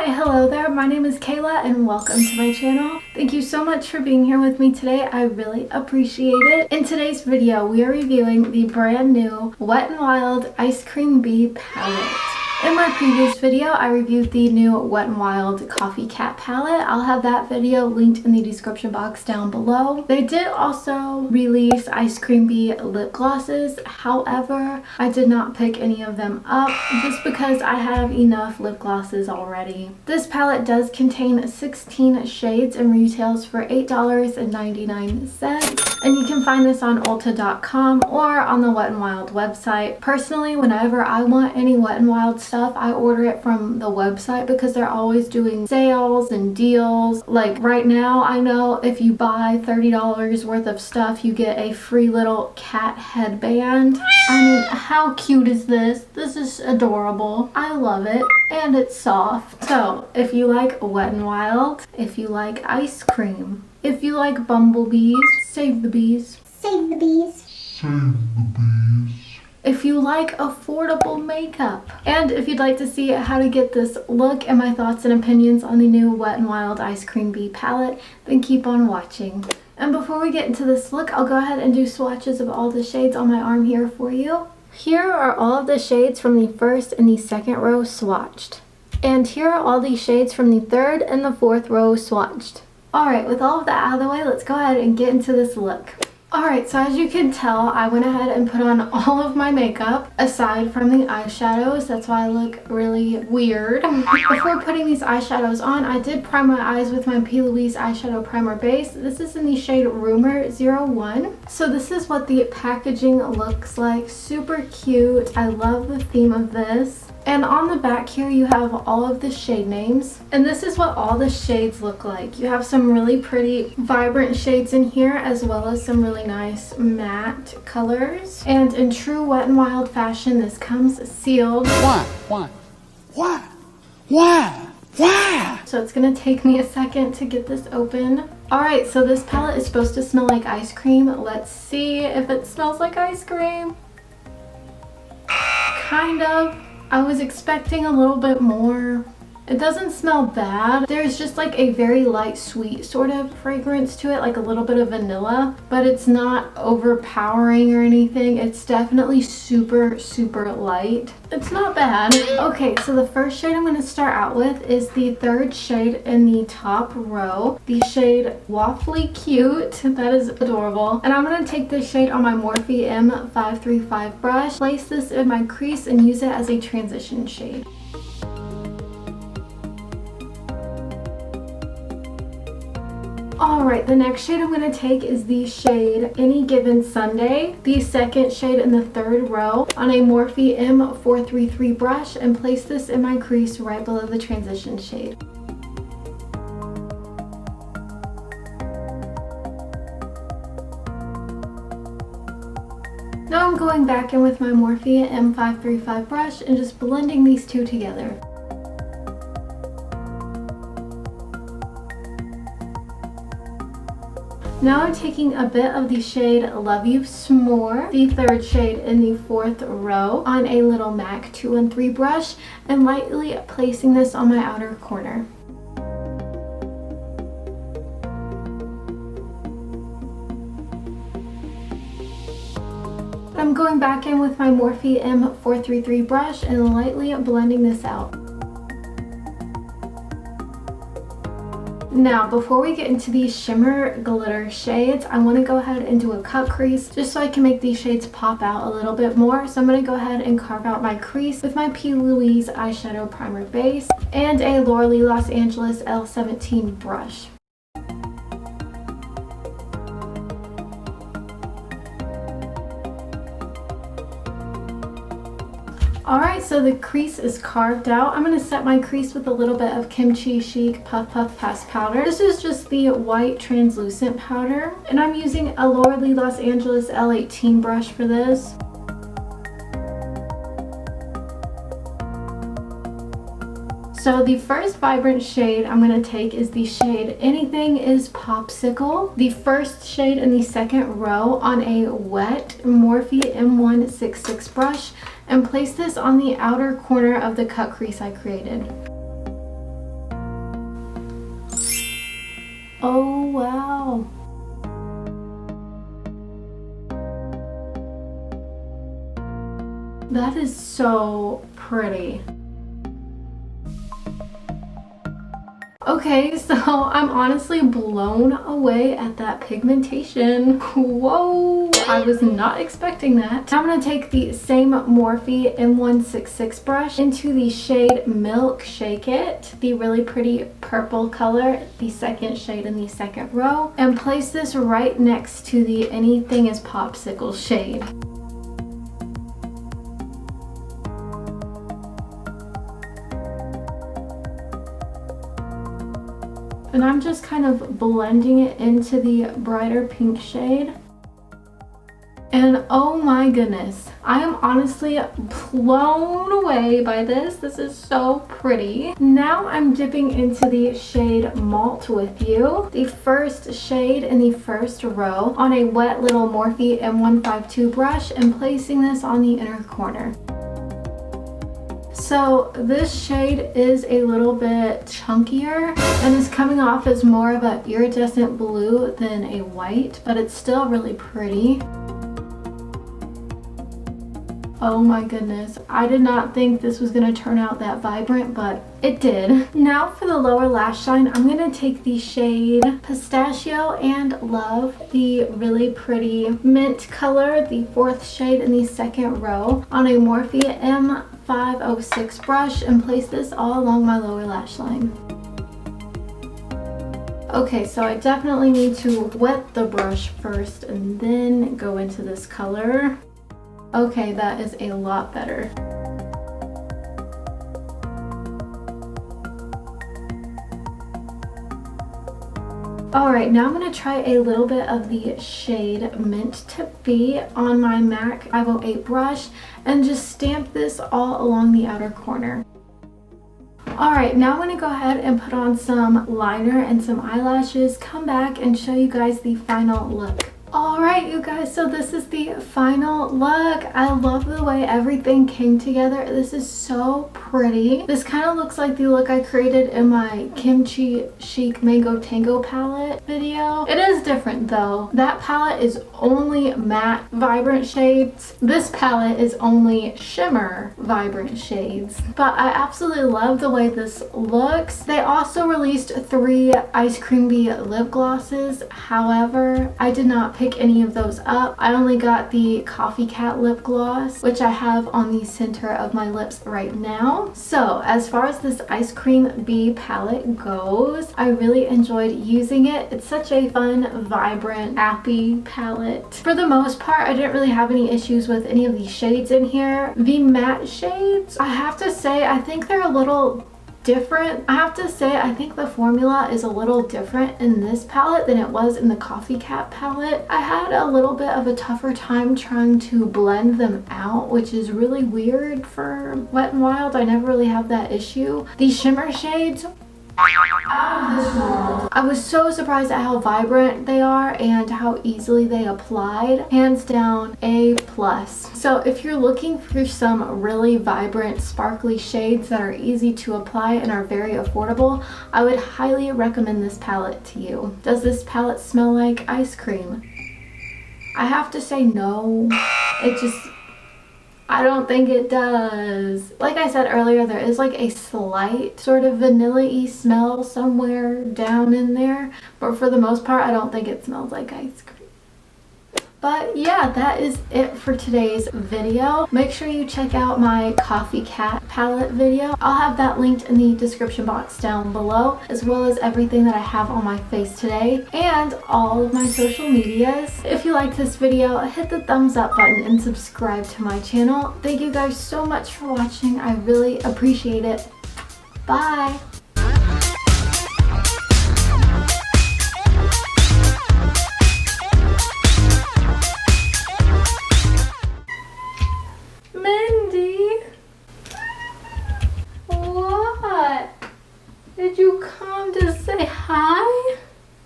Hi, hello there. My name is Kayla and welcome to my channel. Thank you so much for being here with me today. I really appreciate it. In today's video, we are reviewing the brand new Wet n Wild Ice Cream Bee palette. In my previous video, I reviewed the new Wet n Wild Coffee Cat palette. I'll have that video linked in the description box down below. They did also release Ice Cream Bee lip glosses. However, I did not pick any of them up just because I have enough lip glosses already. This palette does contain 16 shades and retails for $8.99. And you can find this on Ulta.com or on the Wet n Wild website. Personally, whenever I want any Wet n Wild stuff, I order it from the website because they're always doing sales and deals. Like right now, I know if you buy $30 worth of stuff, you get a free little cat headband. I mean, how cute is this? This is adorable. I love it. And it's soft. So if you like Wet n Wild, if you like ice cream, if you like bumblebees, save the bees. Save the bees. Save the bees. If you like affordable makeup, and if you'd like to see how to get this look and my thoughts and opinions on the new Wet n Wild Ice Cream Bee palette, then keep on watching. And before we get into this look, I'll go ahead and do swatches of all the shades on my arm here for you. Here are all of the shades from the first and the second row swatched. And here are all the shades from the third and the fourth row swatched. Alright, with all of that out of the way, let's go ahead and get into this look. Alright, so as you can tell, I went ahead and put on all of my makeup aside from the eyeshadows. That's why I look really weird. Before putting these eyeshadows on, I did prime my eyes with my P. Louise eyeshadow primer base. This is in the shade Rumor 01. So this is what the packaging looks like. Super cute. I love the theme of this. And on the back here you have all of the shade names, and this is what all the shades look like. You have some really pretty vibrant shades in here as well as some really nice matte colors. And in true Wet n Wild fashion, this comes sealed. Why? So it's gonna take me a second to get this open. Alright, so this palette is supposed to smell like ice cream. Let's see if it smells like ice cream. Kind of. I was expecting a little bit more. It doesn't smell bad. There's just like a very light sweet sort of fragrance to it, like a little bit of vanilla, but it's not overpowering or anything. It's definitely super light. It's not bad. Okay, so the first shade I'm going to start out with is the third shade in the top row, the shade Waffly Cute. That is adorable. And I'm going to take this shade on my Morphe M535 brush, place this in my crease, and use it as a transition shade. Alright, the next shade I'm going to take is the shade Any Given Sunday, the second shade in the third row, on a Morphe M433 brush, and place this in my crease right below the transition shade. Now I'm going back in with my Morphe M535 brush and just blending these two together. Now I'm taking a bit of the shade Love You S'more, the third shade in the fourth row, on a little MAC 213 brush, and lightly placing this on my outer corner. I'm going back in with my Morphe M433 brush and lightly blending this out. Now, before we get into these shimmer glitter shades, I want to go ahead and do a cut crease just so I can make these shades pop out a little bit more. So I'm going to go ahead and carve out my crease with my P. Louise eyeshadow primer base and a Laura Lee Los Angeles L17 brush. Alright, so the crease is carved out. I'm going to set my crease with a little bit of Kimchi Chic Puff Puff Pass powder. This is just the white translucent powder, and I'm using a Laura Lee Los Angeles L18 brush for this. So the first vibrant shade I'm going to take is the shade Anything is Popsicle, the first shade in the second row, on a wet Morphe M166 brush, and place this on the outer corner of the cut crease I created. Oh, wow. That is so pretty. Okay, so I'm honestly blown away at that pigmentation. Whoa, I was not expecting that. Now I'm gonna take the same Morphe M166 brush into the shade Milk Shake It, the really pretty purple color, the second shade in the second row, and place this right next to the Anything is Popsicle shade. And I'm just kind of blending it into the brighter pink shade. And oh my goodness, I am honestly blown away by this. This is so pretty. Now I'm dipping into the shade Malt with You, the first shade in the first row, on a wet little Morphe M152 brush, and placing this on the inner corner. So this shade is a little bit chunkier and is coming off as more of an iridescent blue than a white, but it's still really pretty. Oh my goodness, I did not think this was going to turn out that vibrant, but it did. Now for the lower lash line, I'm going to take the shade Pistachio and Love, the really pretty mint color, the fourth shade in the second row, on a Morphe M506 brush, and place this all along my lower lash line. Okay, so I definitely need to wet the brush first and then go into this color. Okay, that is a lot better. Alright, now I'm going to try a little bit of the shade Mint to Be on my MAC 508 brush and just stamp this all along the outer corner. Alright, now I'm going to go ahead and put on some liner and some eyelashes, come back and show you guys the final look. Alright you guys, so this is the final look. I love the way everything came together. This is so pretty. This kind of looks like the look I created in my Kimchi Chic Mango Tango palette video. It is different though. That palette is only matte vibrant shades. This palette is only shimmer vibrant shades. But I absolutely love the way this looks. They also released 3 Ice Cream Bee lip glosses. However, I did not pick any of those up. I only got the Coffee Cat lip gloss, which I have on the center of my lips right now. So as far as this Ice Cream Bee palette goes, I really enjoyed using it. It's such a fun, vibrant, happy palette. For the most part, I didn't really have any issues with any of these shades in here. The matte shades, I have to say, I think they're a little different. I have to say, I think the formula is a little different in this palette than it was in the Coffee Cat palette. I had a little bit of a tougher time trying to blend them out, which is really weird for Wet n Wild. I never really have that issue. These shimmer shades, out of this world. I was so surprised at how vibrant they are and how easily they applied. Hands down, A+. So if you're looking for some really vibrant, sparkly shades that are easy to apply and are very affordable, I would highly recommend this palette to you. Does this palette smell like ice cream? I have to say no. I don't think it does. Like I said earlier, there is like a slight sort of vanilla-y smell somewhere down in there. But for the most part, I don't think it smells like ice cream. But yeah, that is it for today's video. Make sure you check out my Coffee Cat palette video. I'll have that linked in the description box down below, as well as everything that I have on my face today and all of my social medias. If you liked this video, hit the thumbs up button and subscribe to my channel. Thank you guys so much for watching. I really appreciate it. Bye!